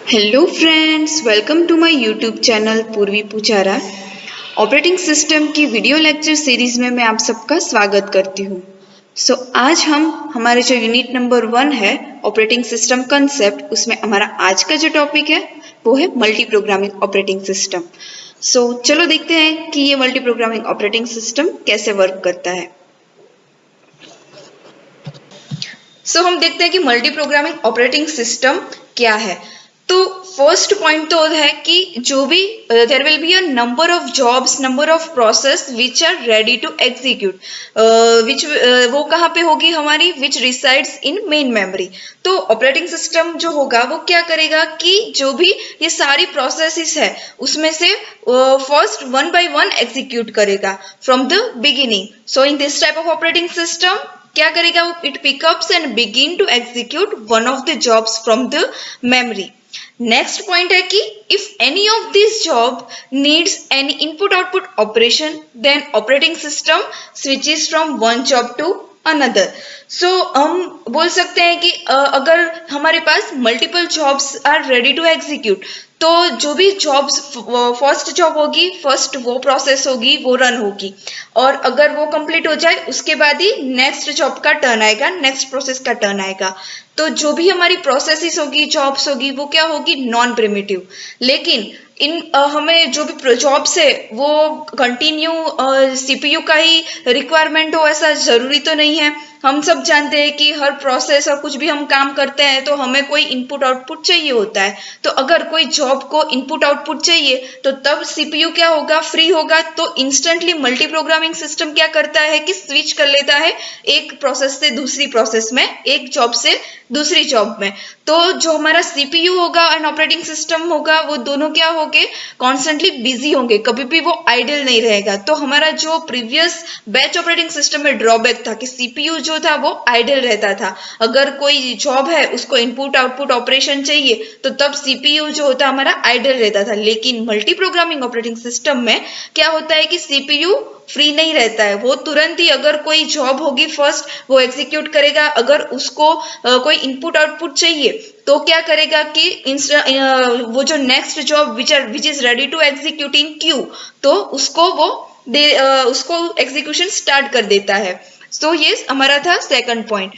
Hello friends, welcome to my YouTube channel Purvi Pujara. Operating system की video lecture series में मैं आप सबका स्वागत करती हूँ। आज हम हमारे जो यूनिट नंबर 1 है ऑपरेटिंग सिस्टम कंसेप्ट, उसमें हमारा आज का जो टॉपिक है वो है मल्टी प्रोग्रामिंग ऑपरेटिंग सिस्टम। चलो देखते हैं कि ये मल्टी प्रोग्रामिंग ऑपरेटिंग सिस्टम कैसे वर्क करता है। हम देखते हैं कि मल्टी प्रोग्रामिंग ऑपरेटिंग सिस्टम क्या है। तो फर्स्ट पॉइंट तो है कि जो भी there will be a number of jobs, number of process which are ready to execute, which वो कहाँ पे होगी हमारी, which resides in main memory. तो ऑपरेटिंग सिस्टम जो होगा वो क्या करेगा कि जो भी ये सारी प्रोसेसेस है उसमें से first one by one execute करेगा from the beginning. So in this type of operating system क्या करेगा वो, it pickups and begin to execute one of the jobs from the memory. Next point है कि if any of this job needs any input output operation, then operating system switches from one job to another. हम बोल सकते हैं कि अगर हमारे पास multiple jobs are ready to execute, तो जो भी जॉब्स फर्स्ट जॉब होगी, फर्स्ट वो प्रोसेस होगी, वो रन होगी, और अगर वो कंप्लीट हो जाए उसके बाद ही नेक्स्ट जॉब का टर्न आएगा, नेक्स्ट प्रोसेस का टर्न आएगा। तो जो भी हमारी प्रोसेसेस होगी, जॉब्स होगी, वो क्या होगी, नॉन प्रिमिटिव। लेकिन हमें जो भी जॉब्स है वो कंटिन्यू सीपीयू का ही रिक्वायरमेंट हो ऐसा जरूरी तो नहीं है। हम सब जानते हैं कि हर प्रोसेस और कुछ भी हम काम करते हैं तो हमें कोई इनपुट आउटपुट चाहिए होता है। तो अगर कोई जॉब को इनपुट आउटपुट चाहिए तो तब सीपीयू क्या होगा, फ्री होगा। तो इंस्टेंटली मल्टी प्रोग्रामिंग सिस्टम क्या करता है कि स्विच कर लेता है एक प्रोसेस से दूसरी प्रोसेस में, एक जॉब से दूसरी जॉब में। तो जो हमारा सीपीयू होगा एंड ऑपरेटिंग सिस्टम होगा वो दोनों क्या होंगे, कॉन्स्टेंटली बिजी होंगे, कभी भी वो आइडल नहीं रहेगा। तो हमारा जो प्रीवियस बैच ऑपरेटिंग सिस्टम में ड्रॉबैक था कि सीपीयू जो था वो आइडल रहता था। अगर कोई जॉब है उसको इनपुट आउटपुट ऑपरेशन चाहिए तो तब सीपीयू जो होता हमारा आइडल रहता था। लेकिन मल्टी प्रोग्रामिंग ऑपरेटिंग सिस्टम में क्या होता है कि सीपीयू फ्री नहीं रहता है, वो तुरंत ही अगर कोई जॉब होगी फर्स्ट वो एग्जीक्यूट करेगा। अगर उसको कोई इनपुट आउटपुट चाहिए तो क्या करेगा कि वो जो next job which is ready to execute in queue, तो उसको वो उसको एग्जीक्यूशन स्टार्ट कर देता है। ये हमारा था सेकंड पॉइंट।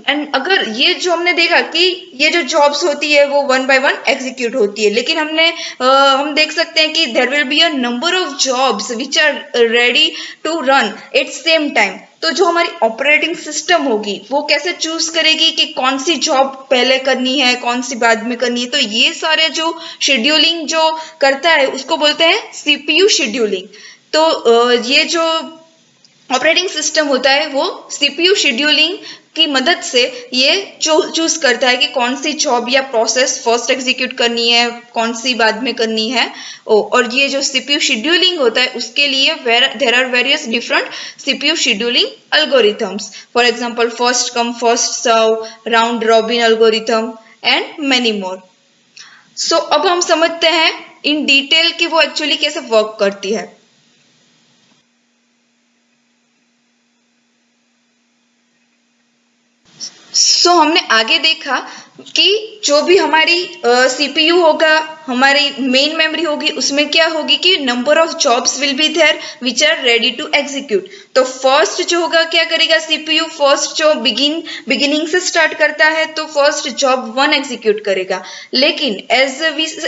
एंड अगर ये जो हमने देखा कि ये जो जॉब्स होती है वो वन बाय वन एग्जीक्यूट होती है, लेकिन हम देख सकते हैं कि there will be a number of jobs which are ready to run at same time. तो जो हमारी ऑपरेटिंग सिस्टम होगी वो कैसे चूज करेगी कि कौन सी जॉब पहले करनी है, कौन सी बाद में करनी है। तो ये सारे जो शेड्यूलिंग जो करता है उसको बोलते हैं सीपीयू शेड्यूलिंग। तो ये जो ऑपरेटिंग सिस्टम होता है वो सीपीयू शेड्यूलिंग की मदद से ये चूज करता है कि कौन सी जॉब या प्रोसेस फर्स्ट एग्जीक्यूट करनी है, कौन सी बाद में करनी है। और ये जो सीपीयू शेड्यूलिंग होता है उसके लिए there are various different CPU scheduling algorithms. For example first come first serve, round robin algorithm and many more. अब हम समझते हैं इन डिटेल कि वो एक्चुअली कैसे वर्क करती है। हमने आगे देखा कि जो भी हमारी सीपीयू होगा, हमारी मेन मेमोरी होगी, उसमें क्या होगी कि number of jobs will be there which are ready to execute. तो फर्स्ट जो होगा क्या करेगा सीपीयू, फर्स्ट जो बिगिनिंग से स्टार्ट करता है तो फर्स्ट जॉब 1 एग्जीक्यूट करेगा। लेकिन एज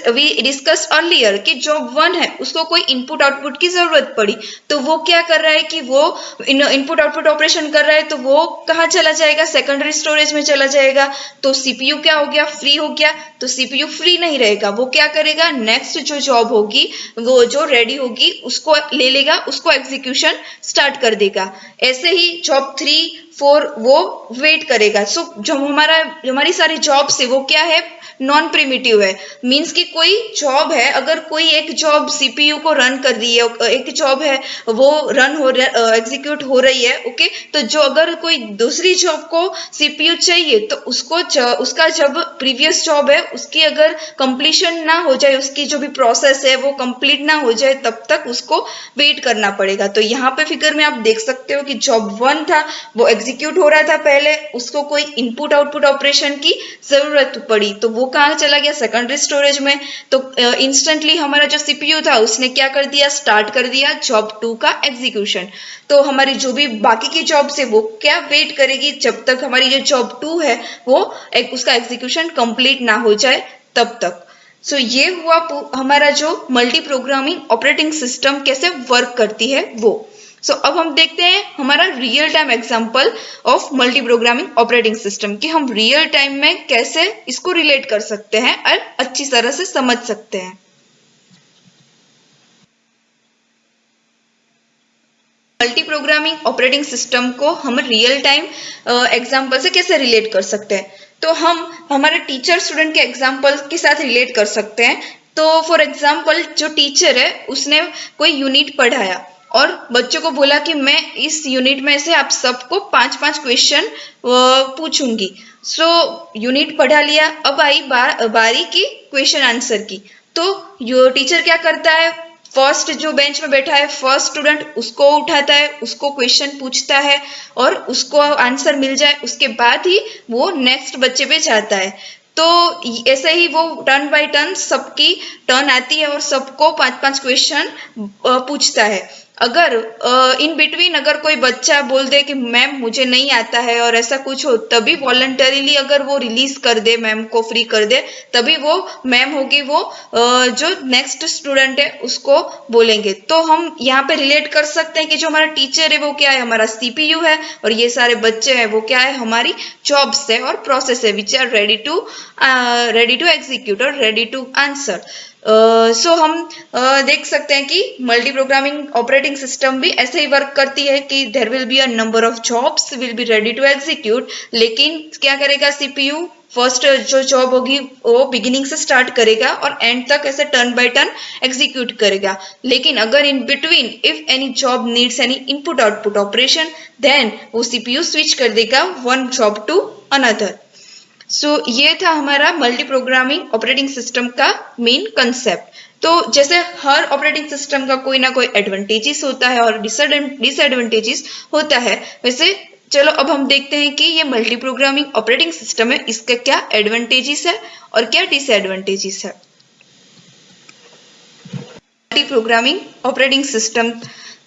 वी डिस्कस अर्लियर कि जॉब 1 है उसको कोई इनपुट आउटपुट की जरूरत पड़ी, तो वो क्या कर रहा है कि वो इनपुट आउटपुट ऑपरेशन कर रहा है, तो वो कहाँ चला जाएगा, सेकेंडरी स्टोरेज में चला जाएगा। तो सीपीयू क्या हो गया, फ्री हो गया। तो सीपीयू फ्री नहीं रहेगा, वो क्या करेगा, नेक्स्ट जो जॉब होगी वो जो रेडी होगी उसको ले लेगा, उसको एग्जीक्यूशन स्टार्ट कर देगा। ऐसे ही जॉब 3, 4 वो वेट करेगा। जो हमारी सारी जॉब्स है वो क्या है, नॉन प्रिमिटिव है। मींस कि कोई जॉब है, अगर कोई एक जॉब सीपीयू को रन कर रही है, एक जॉब है वो एग्जीक्यूट हो रही है, ओके। तो जो अगर कोई दूसरी जॉब को सीपीयू चाहिए तो उसका जब प्रीवियस जॉब है उसकी अगर कंप्लीशन ना हो जाए, उसकी जो भी प्रोसेस है वो कंप्लीट ना हो जाए, तब तक उसको वेट करना पड़ेगा। तो यहाँ पे फिगर में आप देख सकते हो कि जॉब 1 था वो एग्जीक्यूट हो रहा था पहले, उसको कोई इनपुट आउटपुट ऑपरेशन की जरूरत पड़ी तो वो कहाँ चला गया, सेकेंडरी स्टोरेज में। तो इंस्टेंटली हमारा जो सीपीयू था उसने क्या कर दिया, स्टार्ट कर दिया जॉब 2 का एग्जीक्यूशन। तो हमारी जो भी बाकी की जॉब्स है वो क्या वेट करेगी जब तक हमारी जो जॉब 2 है वो उसका एग्जीक्यूशन कंप्लीट ना हो जाए तब तक। सो ये हुआ हमारा जो मल्टी प्रोग्रामिंग ऑपरेटिंग सिस्टम कैसे वर्क करती है वो। सो अब हम देखते हैं हमारा real time example of multi programming operating system कि हम रियल टाइम में कैसे इसको रिलेट कर सकते हैं और अच्छी तरह से समझ सकते हैं। मल्टी प्रोग्रामिंग ऑपरेटिंग सिस्टम को हम रियल टाइम एग्जांपल से कैसे रिलेट कर सकते हैं, तो हम हमारे टीचर स्टूडेंट के एग्जांपल के साथ रिलेट कर सकते हैं। तो फॉर एग्जांपल जो टीचर है उसने कोई यूनिट पढ़ाया और बच्चों को बोला कि मैं इस यूनिट में से आप सबको 5-5 क्वेश्चन पूछूंगी। सो यूनिट पढ़ा लिया, अब आई बारी की क्वेश्चन आंसर की। तो टीचर क्या करता है, फर्स्ट जो बेंच में बैठा है फर्स्ट स्टूडेंट उसको उठाता है, उसको क्वेश्चन पूछता है और उसको आंसर मिल जाए उसके बाद ही वो नेक्स्ट बच्चे पे जाता है। तो ऐसे ही वो टर्न बाय टर्न सबकी टर्न आती है और सबको 5-5 क्वेश्चन पूछता है। अगर इन बिटवीन अगर कोई बच्चा बोल दे कि मैम मुझे नहीं आता है और ऐसा कुछ हो, तभी वॉलंटरीली अगर वो रिलीज कर दे, मैम को फ्री कर दे, तभी वो मैम होगी वो जो नेक्स्ट स्टूडेंट है उसको बोलेंगे। तो हम यहाँ पे रिलेट कर सकते हैं कि जो हमारा टीचर है वो क्या है, हमारा सीपीयू है और ये सारे बच्चे हैं वो क्या है, हमारी जॉब्स है और प्रोसेस है which are ready to execute और रेडी टू आंसर। सो हम देख सकते हैं कि मल्टी प्रोग्रामिंग ऑपरेटिंग सिस्टम भी ऐसे ही वर्क करती है कि there will be a number of jobs will be ready to execute, लेकिन क्या करेगा सीपीयू, फर्स्ट जो जॉब होगी वो बिगिनिंग से स्टार्ट करेगा और एंड तक ऐसे टर्न बाय टर्न एग्जीक्यूट करेगा। लेकिन अगर in between if any job needs any input output operation then वो सीपीयू स्विच कर देगा one job to another. So ये था हमारा मल्टी प्रोग्रामिंग ऑपरेटिंग सिस्टम का मेन कंसेप्ट। तो जैसे हर ऑपरेटिंग सिस्टम का कोई ना कोई एडवांटेजेस होता है और डिसएडवांटेजेस होता है, वैसे चलो अब हम देखते हैं कि ये मल्टी प्रोग्रामिंग ऑपरेटिंग सिस्टम है इसका क्या एडवांटेजेस है और क्या डिसएडवांटेजेस है। मल्टी प्रोग्रामिंग ऑपरेटिंग सिस्टम,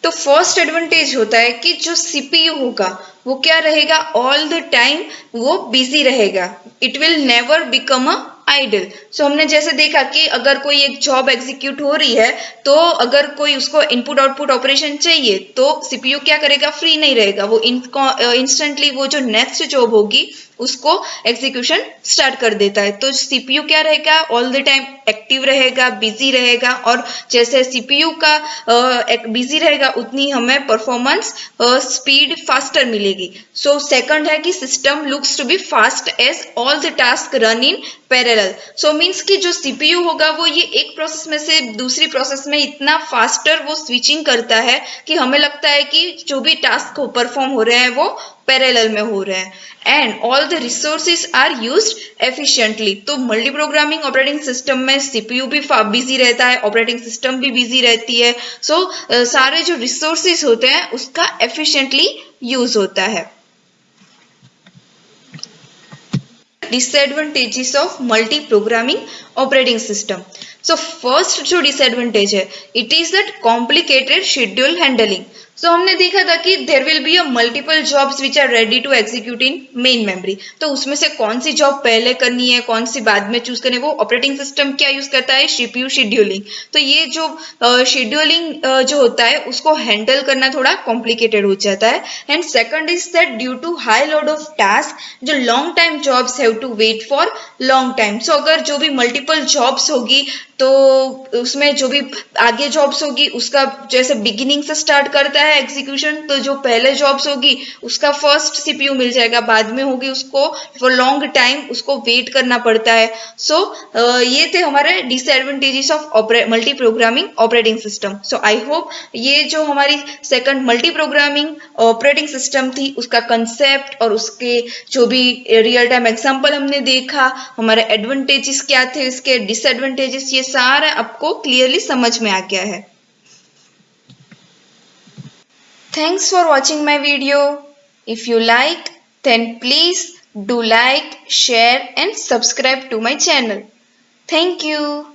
तो फर्स्ट एडवांटेज होता है कि जो सीपीयू होगा वो क्या रहेगा, ऑल द टाइम वो बिजी रहेगा, it will never become a idle. So हमने जैसे देखा कि अगर कोई एक जॉब एग्जीक्यूट हो रही है तो अगर कोई उसको इनपुट आउटपुट ऑपरेशन चाहिए तो सीपीयू क्या करेगा, फ्री नहीं रहेगा, वो इंस्टेंटली वो जो नेक्स्ट जॉब होगी उसको एग्जीक्यूशन स्टार्ट कर देता है। तो सीपीयू क्या रहेगा, ऑल द टाइम एक्टिव रहेगा, बिजी रहेगा और जैसे सीपीयू का बिजी रहेगा उतनी हमें परफॉर्मेंस स्पीड फास्टर मिलेगी। सो सेकंड है कि system looks to be fast as all the task run in parallel. So means कि जो सीपीयू होगा वो ये एक प्रोसेस में से दूसरी प्रोसेस में इतना फास्टर वो स्विचिंग करता है कि हमें लगता है कि जो भी टास्क परफॉर्म हो रहे हैं वो पैरेलल में हो रहे हैं and all the resources are used efficiently. तो मल्टी प्रोग्रामिंग ऑपरेटिंग सिस्टम में सीपीयू भी बिजी रहता है, ऑपरेटिंग सिस्टम भी बिजी रहती है। सो सारे जो रिसोर्सेज होते हैं उसका एफिशिएंटली यूज होता है। Disadvantages of multi programming operating system. So first जो डिसएडवांटेज है it is that complicated schedule handling. So हमने देखा था कि there will be a multiple jobs which are ready to execute in main memory. तो उसमें से कौन सी जॉब पहले करनी है कौन सी बाद में चूज करनी है, वो ऑपरेटिंग सिस्टम क्या यूज करता है, सीपीयू शेड्यूलिंग। तो ये जो शेड्यूलिंग जो होता है उसको हैंडल करना थोड़ा कॉम्प्लिकेटेड हो जाता है। And second is that due to high load of task जो long time jobs have to wait for long time. So अगर जो भी मल्टीपल जॉब्स होगी तो उसमें जो भी आगे जॉब्स होगी उसका जैसे बिगिनिंग से स्टार्ट करता है एग्जीक्यूशन, तो जो पहले जॉब्स होगी उसका फर्स्ट सीपीयू मिल जाएगा, बाद में होगी उसको फॉर लॉन्ग टाइम उसको वेट करना पड़ता है। सो ये थे हमारे disadvantages of multi programming operating system. So I hope ये जो हमारी second multi programming operating system थी उसका कंसेप्ट और उसके जो भी रियल टाइम एग्जांपल हमने देखा, हमारे एडवांटेजेस क्या थे, इसके डिसएडवांटेजेस, ये सारा आपको क्लियरली समझ में आ गया है। Thanks for watching my video. If you like, then please do like, share and subscribe to my channel. Thank you.